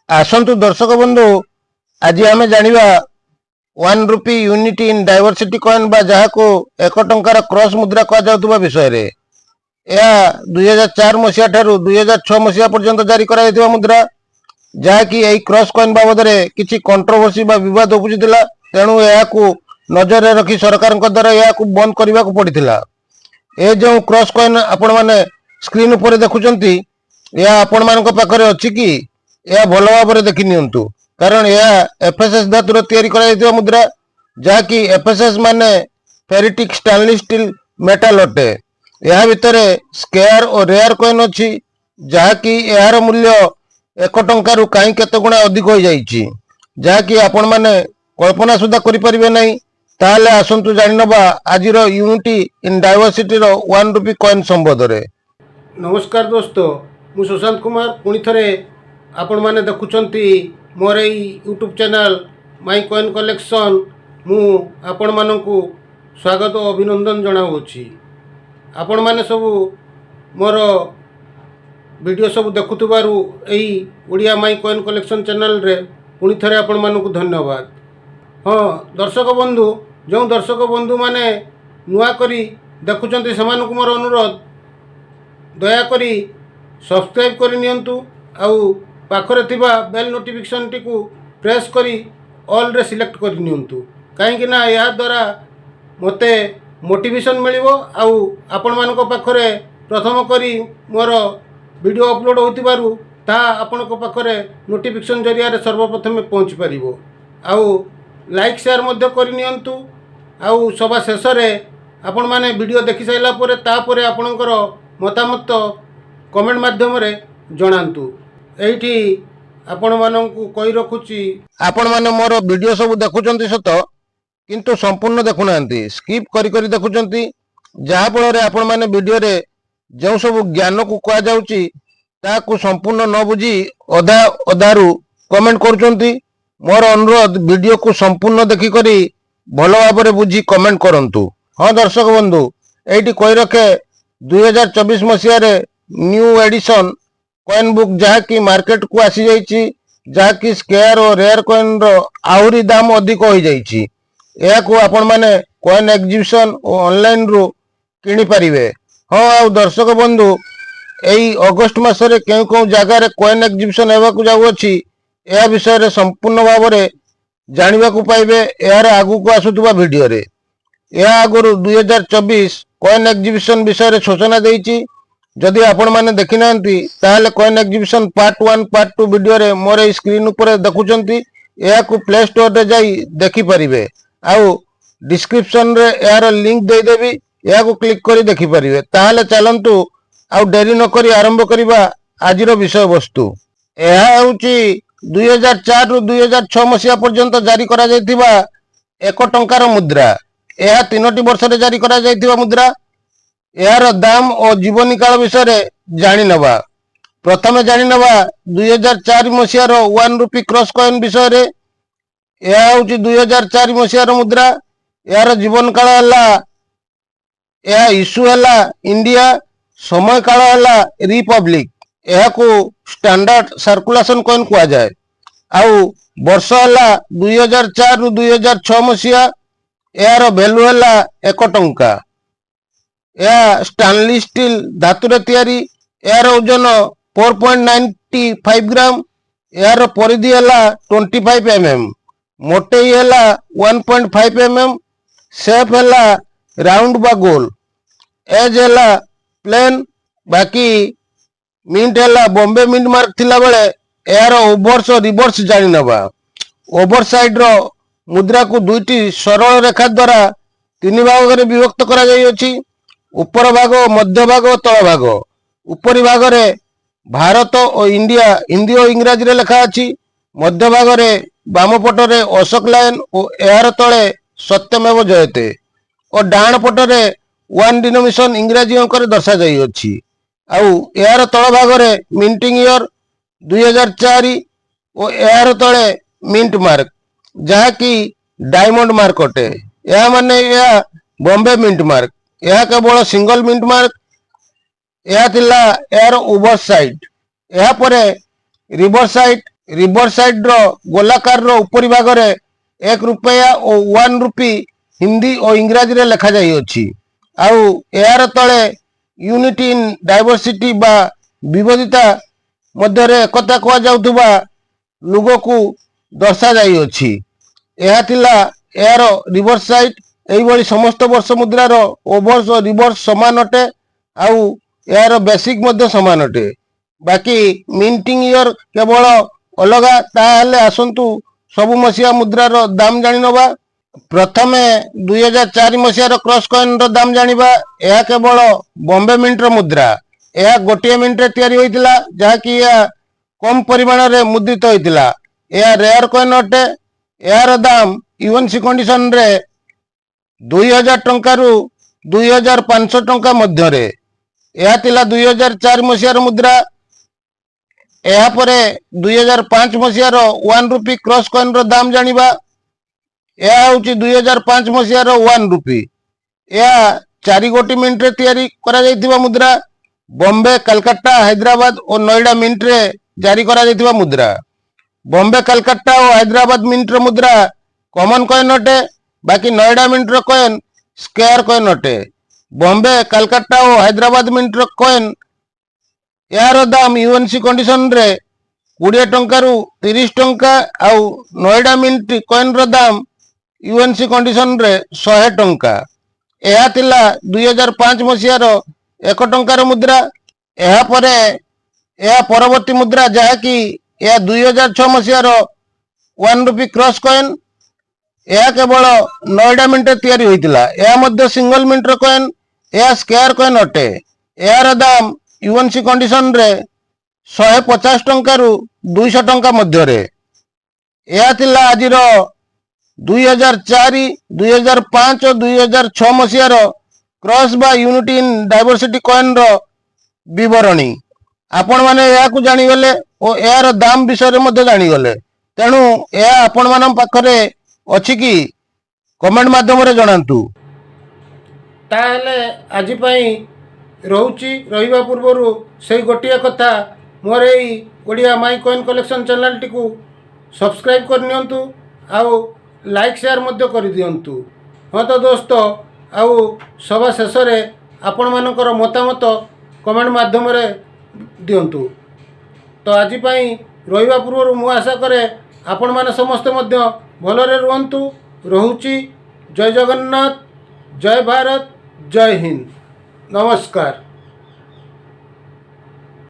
आसतु दर्शक बंधु आज आम जाना ₹1 यूनिट इन डायवर्सिटी कॉइन बा जहाँ को 1 टंकार क्रॉस मुद्रा कहुवा विषय रे यह 2004 मसीहा ठारू 2006 मसीहा पर्यंत जारी करा मुद्रा जहाँकि यही क्रॉस कॉइन बाबद में किसी कंट्रोवर्सी बा विवाद उपजुला तेणु यह नजर रखी सरकार द्वारा यह बंद करने को पड़ता। ये जो क्रॉस कॉइन आपण मैंने स्क्रीन उपर देखुंत यह आपण मान पाखे अच्छी कि यह भल भाव देखी नियंतु कारण यह एफएसएस धातुर तैयारी करा मुद्रा जहाँकि एफएसएस माने फेरिटिक स्टेनलेस स्टील मेटाल अटे। यह भितर स्केयर और रेयर कॉइन अच्छी जहाँकि यार मूल्य 1 टंकार कहीं केते गुणा अधिक हो जाइए जहाँकि आपण मैंने कल्पना सुधा करें ना। ताहले आसतु जानिनबा आज यूनिटी इन डायवर्सिटी ₹1 कॉइन संबंध में। नमस्कार दोस्तों, मु सुशांत कुमार पुणी थे आपण मैंने देखुंत मोर YouTube channel my coin collection. मु आपण मानकु स्वागत और अभिनंदन जनाऊँगी। आपण मैंने सब मोर वीडियो सब देखुबारू यही ओडिया माई कॉइन कलेक्शन चैनल रे पुणी थे आपण मानकु धन्यवाद। हाँ दर्शक बंधु, जो दर्शक बंधु माने नुआ करी देखुंत से मोर अनुरोध दयाकोरी सब्सक्राइब कर नियंतु आउ पाखरे थिबा बेल नोटिफिकेशन टी को प्रेस करी ऑल रे सिलेक्ट कर नियंतु कहीं ना या द्वारा मते मोटिवेशन मिलिबो आउ आपण मानक पाखरे प्रथम करी मोर वीडियो अपलोड होतिबारु ता आपण को पाखरे नोटिफिकेशन जरिया रे सर्वप्रथम पहुँच पारिबो। आउ लाइक शेयर मध्य कर नियंतु आउ सभा शेष रे आपण माने वीडियो देखि साइला परे तापरे आपणकर मतामत कमेंट माध्यम रे जणांतु। एठी आपण माननकु कहि रखुची आपण माने मोर वीडियो सब देखुचंती सत किंतु संपूर्ण देखुनांती स्किप करी करी देखुचंती जहा फल रे आपण माने वीडियो रे जो सब ज्ञान को कहा जाउची ताकू संपूर्ण न बुझी अधा अधारू कमेंट करूचंती। मोर अनुरोध वीडियो को संपूर्ण देखि करी भल भाव बुझी कमेंट करंतु। हाँ दर्शक बंधु, एठी कहि रखे 2024 मसीह रे न्यू एडिशन कॉइन बुक जहाँकि मार्केट को आसी जाइए जहाँकि स्केयर और रेयर कॉइन रो आहुरी दाम अधिक हो जाइए। यह को आपण माने कॉइन एग्जिबिशन और ऑनलाइन रू किनी परिवे। हाँ आ दर्शक बंधु, यही अगस्त मासरे केउ केउ जगह रे कॉइन एग्जिबिशन हेबाकु जाउअछि यह विषय रे संपूर्ण भाव में जानिबा को पाइबे यार आगु को आसुतबा वीडियो रे। यह आगुरु 2024 कॉइन एग्जिबिशन विषय रे सूचना देइछि। जदि आपण माने देखि नांती ताहले coin exhibition part 1 part 2 video रे मोर स्क्रीन ऊपर देखुचंती यह को प्ले स्टोर रे जाई देखि परिबे आउ डिस्क्रिप्शन रे यार लिंक दे देबी यह को क्लिक करी देखि परिबे। ताहले चलंतु आउ देरी न करी आरंभ करिबा आजिर विषय वस्तु। यह होउची 2004 रु 2006 मसीहा पर्यंत जारी करा जायतिबा 1 टंकार मुद्रा। यह 3 वर्ष रे जारी करा जायतिबा मुद्रा। यार दाम और जीवनी काल विषय जानी नवा। प्रथम जानी नवा 2004 मसीहार ₹1 क्रॉस कॉइन विषय रे। यह होची 2004 मसीहार मुद्रा। यार जीवन काल हला यह इश्यू हला इंडिया, समय काल हला रिपब्लिक। यह को स्टैंडर्ड सर्कुलेशन कॉइन कुआ जाए। आउ वर्ष हला 2004 रु 2006 मसीहा। यार वैल्यू हला 1 टंका। यह स्टेनलेस स्टील धातुरे तैयारी। यार ओजन 4.95 ग्राम। यार परिधि हला 25 mm। मोटेई हला 1.5 mm। शेप हला राउंड बा गोल। एज हला प्लेन। बाकी मिंट हला बॉम्बे मिंट मार्क थिला बेले यार ओवर्स और रिवर्स जानी नबा। ओवर साइड रो मुद्रा को दुईटी सरल रेखा द्वारा 3 भाग रे विभक्त करा जाई अछि। ऊपर भाग, मध्य भाग और तल भाग। ऊपरी भाग रे भारत और इंडिया हिंदी और इंग्राजी रे लिखा अछि। मध्य भाग रे बाम पट रे अशोक लाइन और यार तले सत्यमेव जयते और डाण पट रे 1 डिनोमिनेशन इंग्राजी अंक रे दर्शा जाई अछि। आउ यार तल भाग रे मिंटिंग ईयर 2004 और यार तले मिंट मार्क जहाँकि डायमंड मार्क अटे। यह माने यह बॉम्बे मिंट मार्क। यह केवल सिंगल मिंट मार्क। यह थिला यार ओवर साइड। यह परे रिवर साइड रिवर साइड रो गोलाकार रो उपरी भाग रे 1 रुपया और 1 रुपी हिंदी और इंग्राजी रे लिखा जाई अछि। आउ यार तले यूनिटी इन डाइवर्सिटी बा विविधता मध्य रे एकता कह जाउथबा लोगो को दर्शा जाई अछि। यह थिला यार रिवर साइड एही भली समस्त वर्ष मुद्रार ओवर्स और रिवर्स समान अटे आउ यार बेसिक मध्य समान अटे। बाकी मिंटिंग ईयर केवल अलगा ताहले आसंतु सबु मसिया मुद्रार दाम जानि नबा। प्रथमे 2004 मसियार क्रॉस कॉइन रो दाम जानिबा। यह केवल बॉम्बे मिंट रो मुद्रा। यह गोटिए मिंट रे तैयारी होइतिला जहा कि यह कम परिमाण रे मुद्रित होइतिला। यह रेयर कॉइन अटे। यार दाम यूएनसी कंडीशन रे 2000 टंका रु 2500 टंका मध्य रे। यह थिला 2004 मसियार मुद्रा। यह परे 2005 मसियार 1 रुपी क्रॉस कॉइन रो दाम जानिबा। यह होची 2005 मसियार 1 रुपी। यह 4 गोटी मिंट रे तैयारी करा जाइतिबा मुद्रा। बॉम्बे कलकत्ता हैदराबाद और नोएडा मिंट रे जारी करा जाइतिबा मुद्रा। बॉम्बे कलकत्ता और हैदराबाद मिंट रो मुद्रा कॉमन कॉइन अटे। बाकी नोएडा मिंट रो कॉइन स्क्वायर कॉइन अटे। बॉम्बे कलकत्ता और हैदराबाद मिंट रो कॉइन यार दाम यूएनसी कंडीशन रे 20 टंका रु 30 टंका आउ नोएडा मिंट कॉइन रो दाम यूएनसी कंडीशन रे 100 टंका। यह थिला 2005 मसियार 1 टंकार मुद्रा। यह परे यह परवर्ती मुद्रा जहा कि यह 2006 मसियार 1 रुपी क्रॉस कॉइन। यह केवल नोएडा मिंट तैयारी होइतिला। यह मध्य सिंगल मिंट रो कॉइन। यह स्क्वायर कॉइन अटे। यार दाम यूएनसी कंडीशन रे 150 टंका रु 200 टंका मध्य रे। यह थिला आजिर 2004 2005 और 2006 मसियार क्रॉस बा यूनिटी इन डाइवर्सिटी कॉइन रो विवरणी। आपण माने या को जानि गले और यार दाम विषय रे मध्य जानि गले। तेणु या आपण मानम पाखरे अछि कि कमेंट माध्यम रे जणांतु। ताहले आजि पई रहुची रहिबा पूर्वरु सेई गोटिया कथा मोर एई ओडिया माई कॉइन कलेक्शन चैनल टिकु सब्सक्राइब कर नियंतु आउ लाइक शेयर मध्य कर दियंतु। हाँ तो दोस्तों आउ सभा शेष रे आपण मानकर मतामत कमेंट माध्यम रे दियंतु। तो आजि पई रहिबा पूर्वरु मु आशा करे आपण माने समस्त मध्य भलरे रुहंतु। रहुची। जय जगन्नाथ, जय भारत, जय हिंद, नमस्कार।